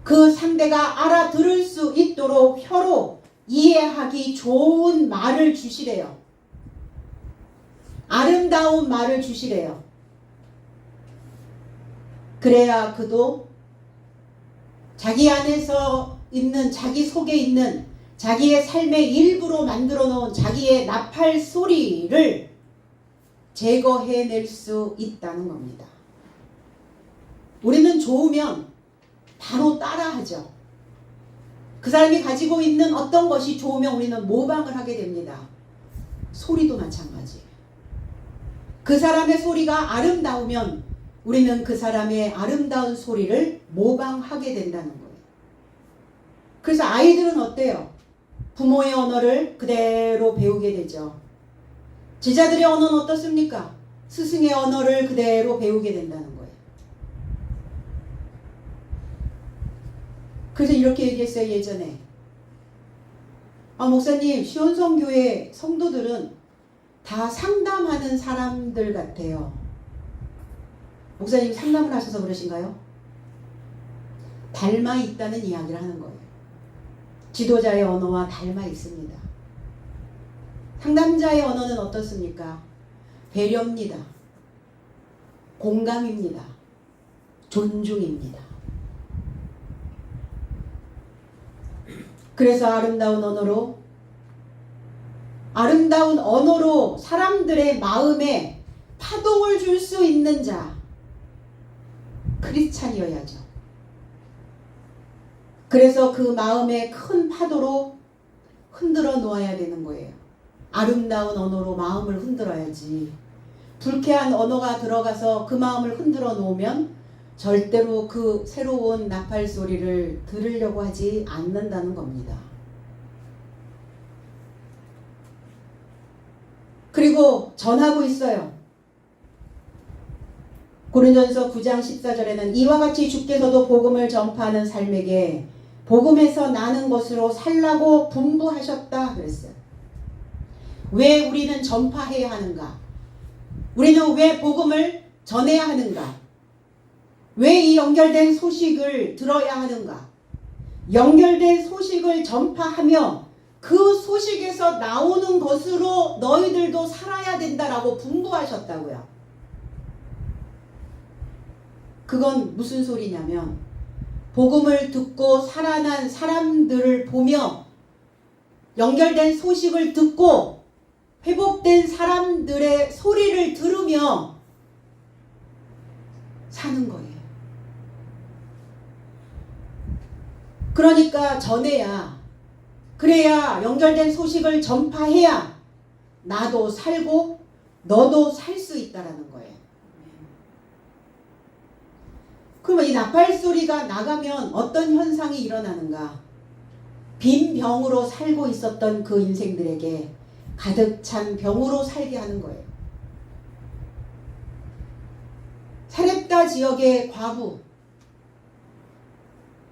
그 상대가 알아들을 수 있도록 혀로 이해하기 좋은 말을 주시래요. 아름다운 말을 주시래요. 그래야 그도 자기 안에서 있는, 자기 속에 있는 자기의 삶의 일부로 만들어 놓은 자기의 나팔 소리를 제거해낼 수 있다는 겁니다. 우리는 좋으면 바로 따라하죠. 그 사람이 가지고 있는 어떤 것이 좋으면 우리는 모방을 하게 됩니다. 소리도 마찬가지. 그 사람의 소리가 아름다우면 우리는 그 사람의 아름다운 소리를 모방하게 된다는 거예요. 그래서 아이들은 어때요? 부모의 언어를 그대로 배우게 되죠. 제자들의 언어는 어떻습니까? 스승의 언어를 그대로 배우게 된다는 거예요. 그래서 이렇게 얘기했어요, 예전에. 목사님, 시온성교회 성도들은 다 상담하는 사람들 같아요. 목사님 상담을 하셔서 그러신가요? 닮아 있다는 이야기를 하는 거예요. 지도자의 언어와 닮아 있습니다. 상담자의 언어는 어떻습니까? 배려입니다. 공감입니다. 존중입니다. 그래서 아름다운 언어로 사람들의 마음에 파동을 줄 수 있는 자, 크리스찬이어야죠. 그래서 그 마음의 큰 파도로 흔들어 놓아야 되는 거예요. 아름다운 언어로 마음을 흔들어야지. 불쾌한 언어가 들어가서 그 마음을 흔들어 놓으면 절대로 그 새로운 나팔 소리를 들으려고 하지 않는다는 겁니다. 그리고 전하고 있어요. 고린도전서 9장 14절에는 이와 같이 주께서도 복음을 전파하는 삶에게 복음에서 나는 것으로 살라고 분부하셨다 그랬어요. 왜 우리는 전파해야 하는가? 우리는 왜 복음을 전해야 하는가? 왜 이 연결된 소식을 들어야 하는가? 연결된 소식을 전파하며 그 소식에서 나오는 것으로 너희들도 살아야 된다라고 분부하셨다고요. 그건 무슨 소리냐면 복음을 듣고 살아난 사람들을 보며 연결된 소식을 듣고 회복된 사람들의 소리를 들으며 사는 거예요. 그러니까 전해야, 그래야 연결된 소식을 전파해야 나도 살고 너도 살 수 있다라는 거예요. 그러면 이 나팔 소리가 나가면 어떤 현상이 일어나는가? 빈 병으로 살고 있었던 그 인생들에게 가득 찬 병으로 살게 하는 거예요. 사렙다 지역의 과부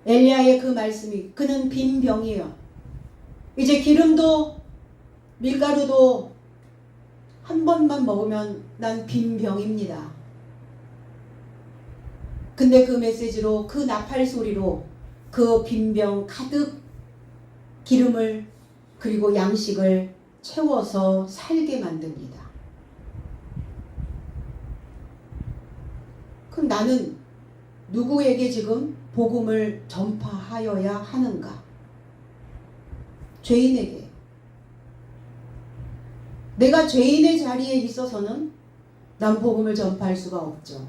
엘리야의 그 말씀이, 그는 빈 병이에요. 이제 기름도 밀가루도 한 번만 먹으면 난 빈 병입니다. 근데 그 메시지로, 그 나팔 소리로 그 빈병 가득 기름을 그리고 양식을 채워서 살게 만듭니다. 그럼 나는 누구에게 지금 복음을 전파하여야 하는가? 죄인에게. 내가 죄인의 자리에 있어서는 난 복음을 전파할 수가 없죠.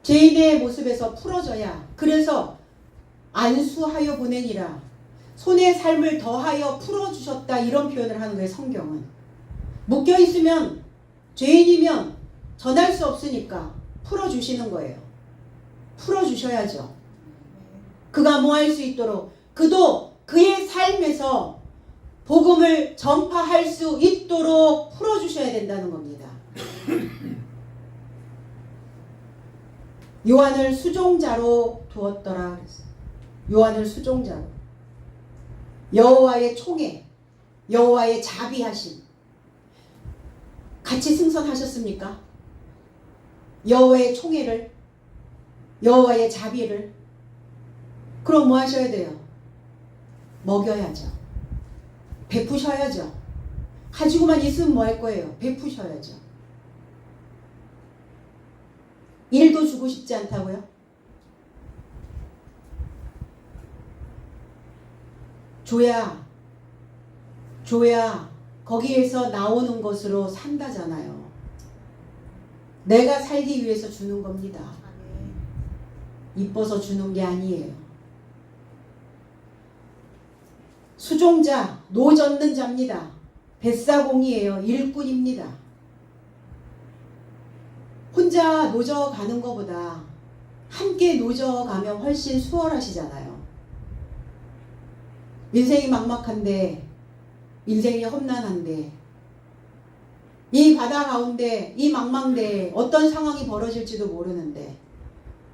죄인의 모습에서 풀어져야, 그래서 안수하여 보내니라, 손의 삶을 더하여 풀어주셨다, 이런 표현을 하는 거예요. 성경은 묶여있으면, 죄인이면 전할 수 없으니까 풀어주시는 거예요. 풀어주셔야죠. 그가 뭐 할 수 있도록, 그도 그의 삶에서 복음을 전파할 수 있도록 풀어주셔야 된다는 겁니다. 요한을 수종자로 두었더라 그랬어요. 요한을 수종자로. 여호와의 총애, 여호와의 자비하심. 같이 승선하셨습니까? 여호와의 총애를, 여호와의 자비를. 그럼 뭐 하셔야 돼요? 먹여야죠. 베푸셔야죠. 가지고만 있으면 뭐 할 거예요? 베푸셔야죠. 일도 주고 싶지 않다고요? 줘야 거기에서 나오는 것으로 산다잖아요. 내가 살기 위해서 주는 겁니다. 이뻐서 주는 게 아니에요. 수종자, 노젓는 자입니다. 뱃사공이에요. 일꾼입니다. 혼자 노져가는 것보다 함께 노져가면 훨씬 수월하시잖아요. 인생이 막막한데, 인생이 험난한데, 이 바다 가운데, 이 망망대에 어떤 상황이 벌어질지도 모르는데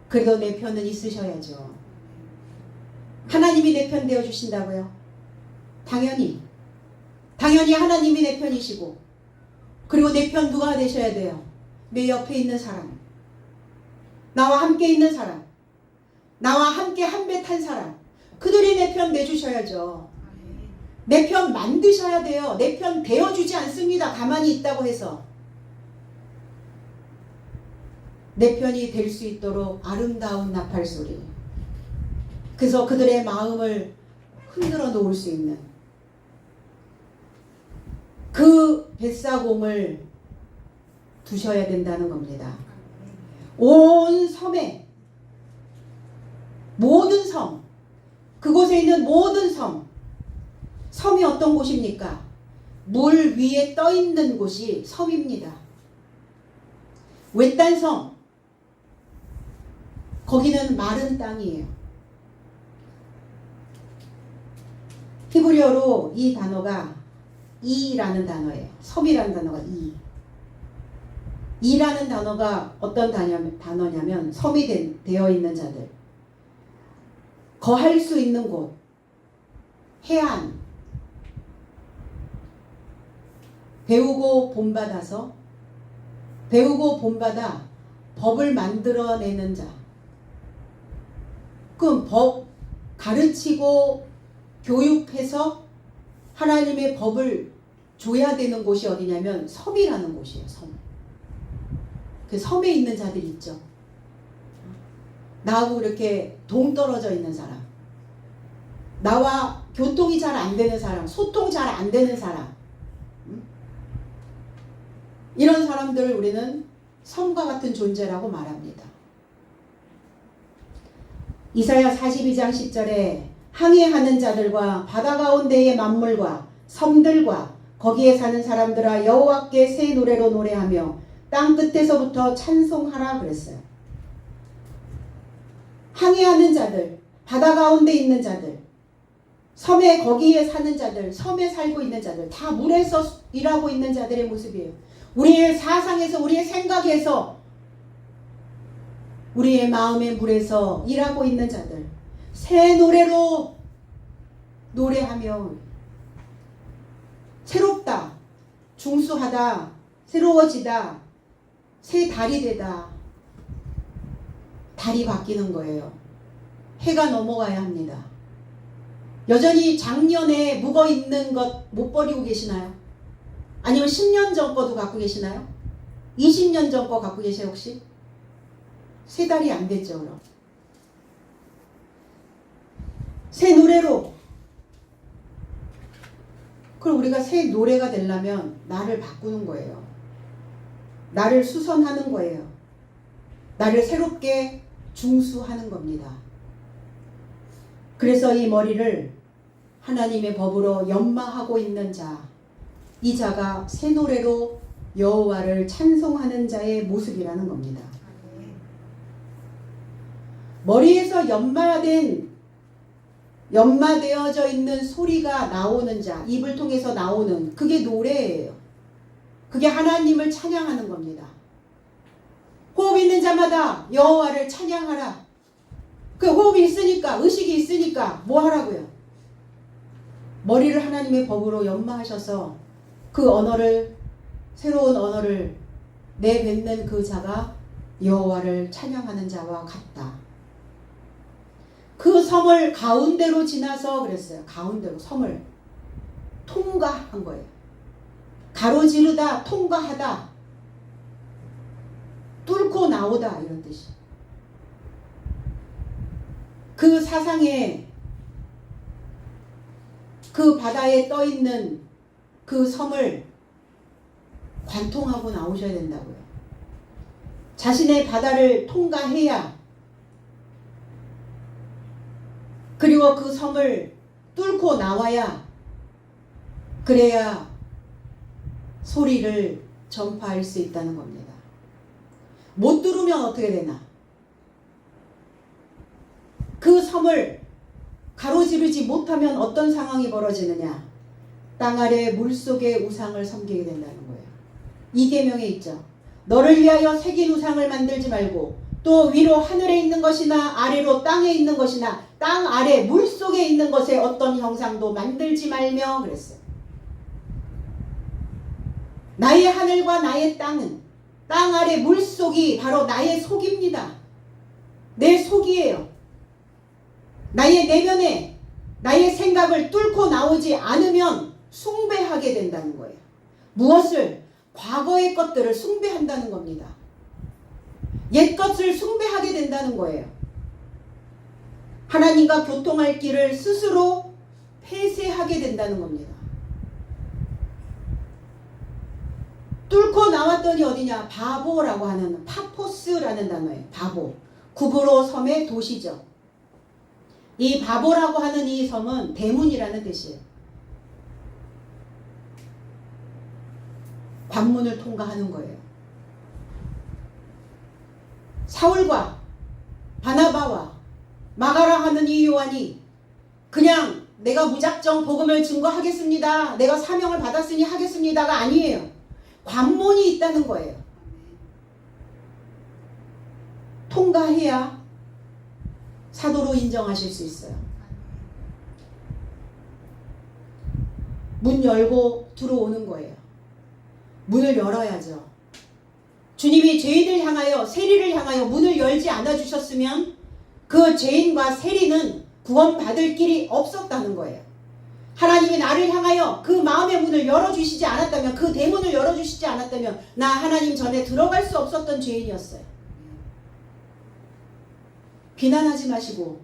그래도 내 편은 있으셔야죠. 하나님이 내 편 되어주신다고요? 당연히 하나님이 내 편이시고, 그리고 내 편 누가 되셔야 돼요? 내 옆에 있는 사람, 나와 함께 있는 사람, 나와 함께 한 배 탄 사람, 그들이 내 편 내주셔야죠. 내 편 만드셔야 돼요. 내 편 되어주지 않습니다. 가만히 있다고 해서. 내 편이 될 수 있도록 아름다운 나팔소리, 그래서 그들의 마음을 흔들어 놓을 수 있는 그 뱃사공을 두셔야 된다는 겁니다. 온 섬에, 모든 섬, 그곳에 있는 모든 섬, 섬이 어떤 곳입니까? 물 위에 떠 있는 곳이 섬입니다. 외딴 섬, 거기는 마른 땅이에요. 히브리어로 이 단어가 이라는 단어예요. 섬이라는 단어가 이. 이라는 단어가 어떤 단어냐면 섬이 되어 있는 자들, 거할 수 있는 곳, 해안, 배우고 본받아서, 배우고 본받아 법을 만들어내는 자. 그럼 법 가르치고 교육해서 하나님의 법을 줘야 되는 곳이 어디냐면 섬이라는 곳이에요. 섬. 그 섬에 있는 자들이 있죠. 나하고 이렇게 동떨어져 있는 사람, 나와 교통이 잘 안 되는 사람, 소통 잘 안 되는 사람, 이런 사람들을 우리는 섬과 같은 존재라고 말합니다. 이사야 42장 10절에 항해하는 자들과 바다 가운데의 만물과 섬들과 거기에 사는 사람들아 여호와께 새 노래로 노래하며 땅 끝에서부터 찬송하라 그랬어요. 항해하는 자들, 바다 가운데 있는 자들, 섬에 거기에 사는 자들, 섬에 살고 있는 자들, 다 물에서 일하고 있는 자들의 모습이에요. 우리의 사상에서, 우리의 생각에서, 우리의 마음의 물에서 일하고 있는 자들, 새 노래로 노래하며 새롭다, 중수하다, 새로워지다, 새 달이 되다. 달이 바뀌는 거예요. 해가 넘어가야 합니다. 여전히 작년에 묵어있는 것 못 버리고 계시나요? 아니면 10년 전 거도 갖고 계시나요? 20년 전 거 갖고 계세요 혹시? 세 달이 안 됐죠 그럼. 새 노래로. 그럼 우리가 새 노래가 되려면 나를 바꾸는 거예요. 나를 수선하는 거예요. 나를 새롭게 중수하는 겁니다. 그래서 이 머리를 하나님의 법으로 연마하고 있는 자, 이 자가 새 노래로 여호와를 찬송하는 자의 모습이라는 겁니다. 머리에서 연마되어져 있는 소리가 나오는 자, 입을 통해서 나오는, 그게 노래예요. 그게 하나님을 찬양하는 겁니다. 호흡 있는 자마다 여호와를 찬양하라. 그 호흡이 있으니까, 의식이 있으니까 뭐 하라고요? 머리를 하나님의 법으로 연마하셔서 그 언어를, 새로운 언어를 내뱉는 그 자가 여호와를 찬양하는 자와 같다. 그 섬을 가운데로 지나서 그랬어요. 가운데로 섬을 통과한 거예요. 가로지르다, 통과하다, 뚫고 나오다 이런 뜻이. 그 사상에, 그 바다에 떠있는 그 섬을 관통하고 나오셔야 된다고요. 자신의 바다를 통과해야, 그리고 그 섬을 뚫고 나와야, 그래야 소리를 전파할 수 있다는 겁니다. 못 뚫으면 어떻게 되나? 그 섬을 가로지르지 못하면 어떤 상황이 벌어지느냐? 땅 아래 물속의 우상을 섬기게 된다는 거예요. 이 계명에 있죠. 너를 위하여 새긴 우상을 만들지 말고, 또 위로 하늘에 있는 것이나 아래로 땅에 있는 것이나 땅 아래 물속에 있는 것에 어떤 형상도 만들지 말며 그랬어요. 나의 하늘과 나의 땅은, 땅 아래 물속이 바로 나의 속입니다. 내 속이에요. 나의 내면에 나의 생각을 뚫고 나오지 않으면 숭배하게 된다는 거예요. 무엇을? 과거의 것들을 숭배한다는 겁니다. 옛 것을 숭배하게 된다는 거예요. 하나님과 교통할 길을 스스로 폐쇄하게 된다는 겁니다. 뚫고 나왔더니 어디냐? 바보라고 하는, 파포스라는 단어예요. 바보. 구브로 섬의 도시죠. 이 바보라고 하는 이 섬은 대문이라는 뜻이에요. 관문을 통과하는 거예요. 사울과 바나바와 마가라 하는 이 요한이 그냥 내가 무작정 복음을 증거하겠습니다, 내가 사명을 받았으니 하겠습니다가 아니에요. 관문이 있다는 거예요. 통과해야 사도로 인정하실 수 있어요. 문 열고 들어오는 거예요. 문을 열어야죠. 주님이 죄인을 향하여, 세리를 향하여 문을 열지 않아 주셨으면 그 죄인과 세리는 구원받을 길이 없었다는 거예요. 하나님이 나를 향하여 그 마음의 문을 열어주시지 않았다면, 그 대문을 열어주시지 않았다면 나 하나님 전에 들어갈 수 없었던 죄인이었어요. 비난하지 마시고,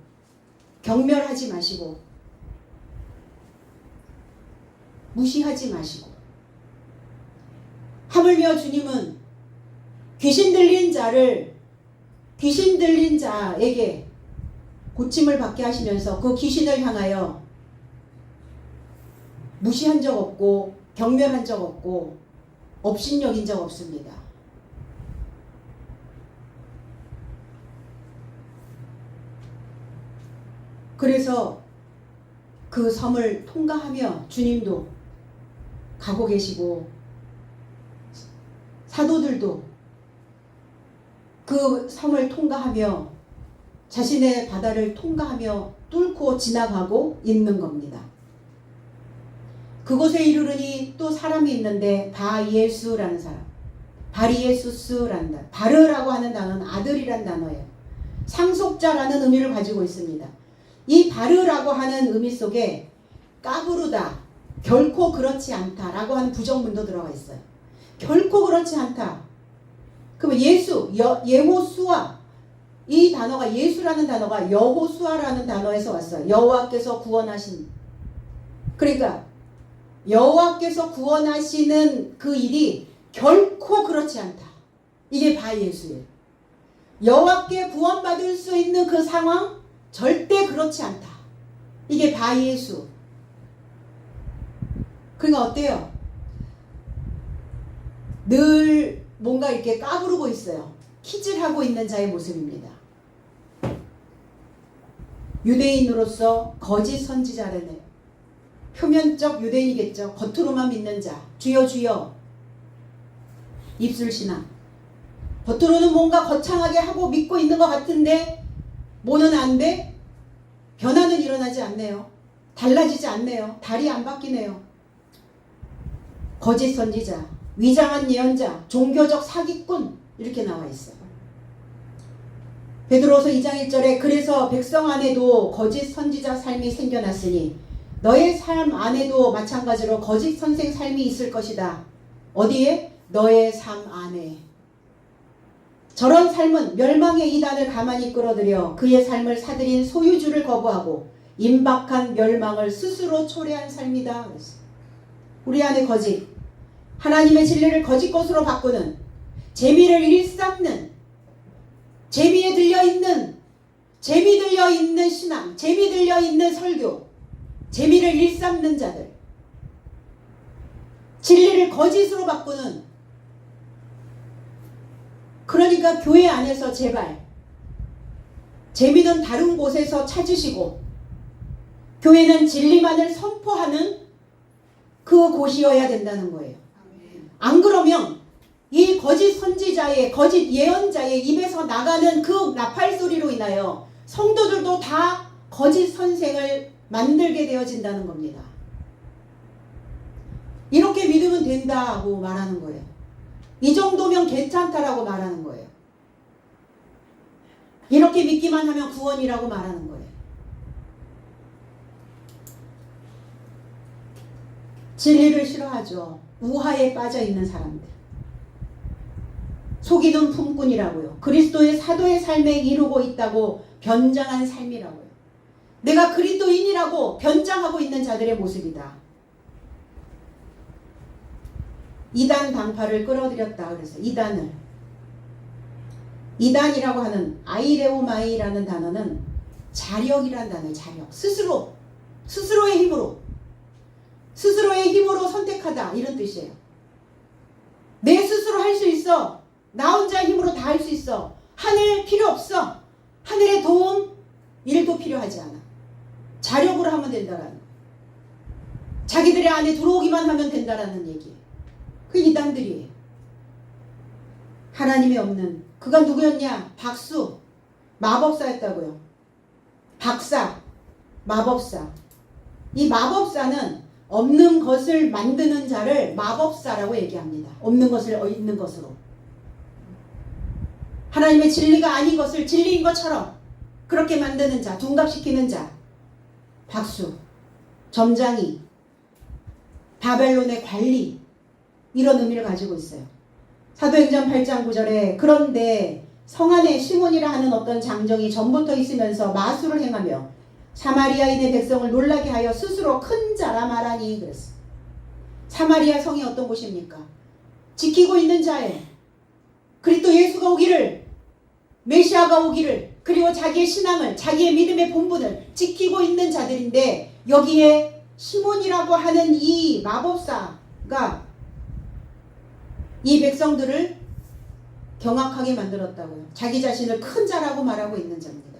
경멸하지 마시고, 무시하지 마시고, 하물며 주님은 귀신 들린 자에게 고침을 받게 하시면서 그 귀신을 향하여 무시한 적 없고, 경멸한 적 없고, 업신여긴 적 없습니다. 그래서 그 섬을 통과하며 주님도 가고 계시고, 사도들도 그 섬을 통과하며 자신의 바다를 통과하며 뚫고 지나가고 있는 겁니다. 그곳에 이르르니 또 사람이 있는데 바예수라는 사람, 바리예수스라는 단어, 바르라고 하는 단어는 아들이란 단어예요. 상속자라는 의미를 가지고 있습니다. 이 바르라고 하는 의미 속에 까부르다, 결코 그렇지 않다 라고 하는 부정문도 들어가 있어요. 결코 그렇지 않다. 그러면 예호수아, 이 단어가, 예수라는 단어가 여호수아라는 단어에서 왔어요. 여호와께서 구원하신. 그러니까 여호와께서 구원하시는 그 일이 결코 그렇지 않다. 이게 바예수예요. 여호와께 구원받을 수 있는 그 상황 절대 그렇지 않다. 이게 바예수. 그러니까 어때요? 늘 뭔가 이렇게 까부르고 있어요. 키질하고 있는 자의 모습입니다. 유대인으로서 거짓 선지자라는, 표면적 유대인이겠죠. 겉으로만 믿는 자, 주여 주여, 입술신앙. 겉으로는 뭔가 거창하게 하고 믿고 있는 것 같은데 뭐는 안 돼? 변화는 일어나지 않네요. 달라지지 않네요. 달이 안 바뀌네요. 거짓 선지자, 위장한 예언자, 종교적 사기꾼, 이렇게 나와 있어요. 베드로서 2장 1절에 그래서 백성 안에도 거짓 선지자 삶이 생겨났으니 너의 삶 안에도 마찬가지로 거짓 선생 삶이 있을 것이다. 어디에? 너의 삶 안에. 저런 삶은 멸망의 이단을 가만히 끌어들여 그의 삶을 사들인 소유주를 거부하고 임박한 멸망을 스스로 초래한 삶이다. 우리 안에 거짓, 하나님의 진리를 거짓 것으로 바꾸는, 재미를 일삼는 재미 들려 있는 신앙, 재미 들려 있는 설교, 재미를 일삼는 자들, 진리를 거짓으로 바꾸는, 그러니까 교회 안에서 제발 재미는 다른 곳에서 찾으시고 교회는 진리만을 선포하는 그 곳이어야 된다는 거예요. 안 그러면 이 거짓 선지자의, 거짓 예언자의 입에서 나가는 그 나팔 소리로 인하여 성도들도 다 거짓 선생을 만들게 되어진다는 겁니다. 이렇게 믿으면 된다고 말하는 거예요. 이 정도면 괜찮다라고 말하는 거예요. 이렇게 믿기만 하면 구원이라고 말하는 거예요. 진리를 싫어하죠. 우화에 빠져 있는 사람들. 속이는 품꾼이라고요. 그리스도의 사도의 삶에 이루고 있다고 변장한 삶이라고요. 내가 그리스도인이라고 변장하고 있는 자들의 모습이다. 이단 당파를 끌어들였다 그래서 이단이라고 하는 아이레오마이라는 단어는 자력이라는 단어예요. 자력. 스스로의 힘으로 선택하다 이런 뜻이에요. 내 스스로 할 수 있어. 나 혼자 힘으로 다 할 수 있어. 하늘 필요 없어. 하늘의 도움 1도 필요하지 않아. 자력으로 하면 된다라는 거예요. 자기들의 안에 들어오기만 하면 된다라는 얘기예요. 그 이단들이에요. 하나님이 없는, 그가 누구였냐? 박수, 마법사였다고요. 박사, 마법사. 이 마법사는 없는 것을 만드는 자를 마법사라고 얘기합니다. 없는 것을 있는 것으로. 하나님의 진리가 아닌 것을 진리인 것처럼 그렇게 만드는 자, 둔갑시키는 자. 박수, 점장이, 바벨론의 관리, 이런 의미를 가지고 있어요. 사도행전 8장 9절에 그런데 성 안에 시몬이라 하는 어떤 장정이 전부터 있으면서 마술을 행하며 사마리아인의 백성을 놀라게 하여 스스로 큰 자라 말하니 그랬어요. 사마리아 성이 어떤 곳입니까? 지키고 있는 자예요. 그리스도 예수가 오기를, 메시아가 오기를, 그리고 자기의 신앙을, 자기의 믿음의 본분을 지키고 있는 자들인데 여기에 시몬이라고 하는 이 마법사가 이 백성들을 경악하게 만들었다고요. 자기 자신을 큰 자라고 말하고 있는 자입니다.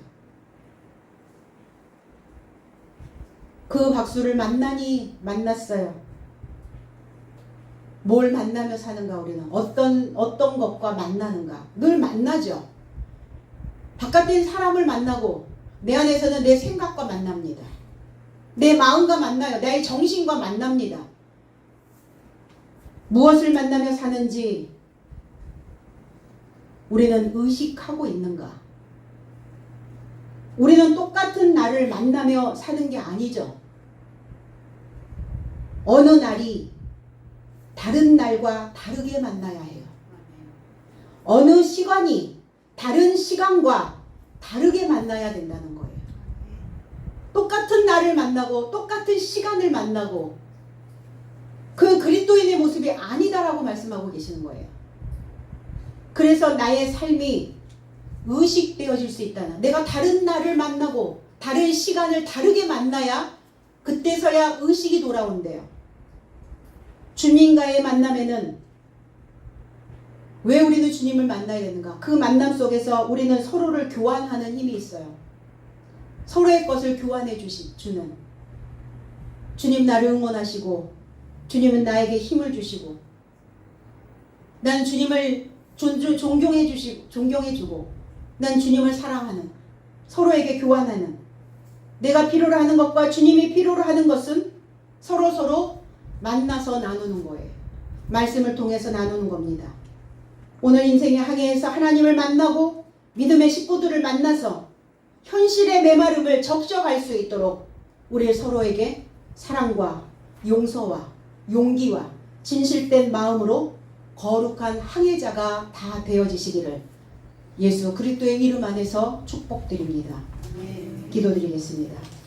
그 박수를 만났어요. 뭘 만나며 사는가 우리는? 어떤 것과 만나는가? 늘 만나죠. 바깥엔 사람을 만나고 내 안에서는 내 생각과 만납니다. 내 마음과 만나요. 나의 정신과 만납니다. 무엇을 만나며 사는지 우리는 의식하고 있는가? 우리는 똑같은 날을 만나며 사는 게 아니죠. 어느 날이 다른 날과 다르게 만나야 해요. 어느 시간이 다른 시간과 다르게 만나야 된다는 거예요. 똑같은 날을 만나고 똑같은 시간을 만나고 그 그리스도인의 모습이 아니다라고 말씀하고 계시는 거예요. 그래서 나의 삶이 의식되어질 수 있다는, 내가 다른 날을 만나고 다른 시간을 다르게 만나야 그때서야 의식이 돌아온대요. 주님과의 만남에는 왜 우리는 주님을 만나야 되는가? 그 만남 속에서 우리는 서로를 교환하는 힘이 있어요. 서로의 것을 교환해 주는. 주님 나를 응원하시고 주님은 나에게 힘을 주시고 난 주님을 존경해 주고 난 주님을 사랑하는, 서로에게 교환하는, 내가 필요로 하는 것과 주님이 필요로 하는 것은 서로 만나서 나누는 거예요. 말씀을 통해서 나누는 겁니다. 오늘 인생의 항해에서 하나님을 만나고 믿음의 식구들을 만나서 현실의 메마름을 적셔갈 수 있도록 우리 서로에게 사랑과 용서와 용기와 진실된 마음으로 거룩한 항해자가 다 되어지시기를 예수 그리스도의 이름 안에서 축복드립니다. 기도드리겠습니다.